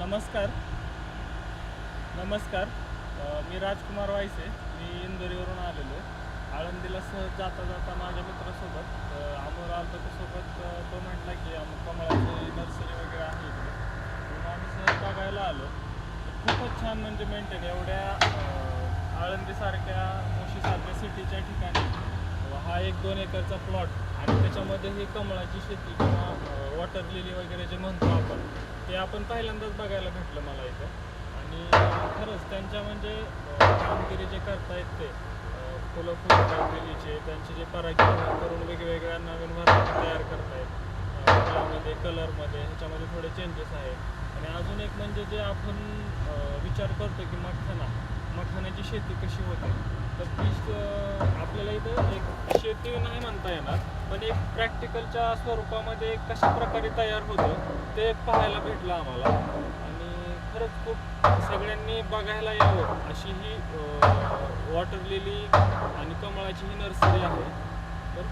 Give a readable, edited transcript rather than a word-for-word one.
नमस्कार नमस्कार मी राजकुमार वायसे. मी इंदोरीवरून आलेलो आहे. आळंदीला सहज जाता जाता माझ्या मित्रासोबत आमोर आलतो सोबत. तो म्हटला की कमळाची नर्सरी वगैरे आहे इकडे, म्हणून आम्ही सहज बघायला आलो. खूपच छान, म्हणजे मेंटेन एवढ्या आळंदीसारख्या मोशीसारख्या सिटीच्या ठिकाणी हा 1-2 एकरचा प्लॉट, आणि त्याच्यामध्ये ही कमळाची शेती किंवा वॉटर लिली वगैरे जे म्हणतो ते आपण पहिल्यांदाच बघायला भेटलं मला इथं. आणि खरंच त्यांच्या म्हणजे कामगिरी जे करतायत ते फुलं लिलीचे त्यांचे जे परागीभवन करून वेगवेगळ्या नवीन व्हरायटी तयार करतायत. फुलामध्ये, कलरमध्ये, ह्याच्यामध्ये थोडे चेंजेस आहेत. आणि अजून एक म्हणजे जे आपण विचार करतो की मखाण्याची शेती कशी होते, तर ती आपल्याला इथं एक शेती नाही म्हणता येणार, पण एक प्रॅक्टिकलच्या स्वरूपामध्ये कशा प्रकारे तयार होतं ते पाहायला भेटलं आम्हाला. आणि खरंच खूप सगळ्यांनी बघायला यावं अशी ही वॉटर लिली आणि कमळाची ही नर्सरी आहे. तर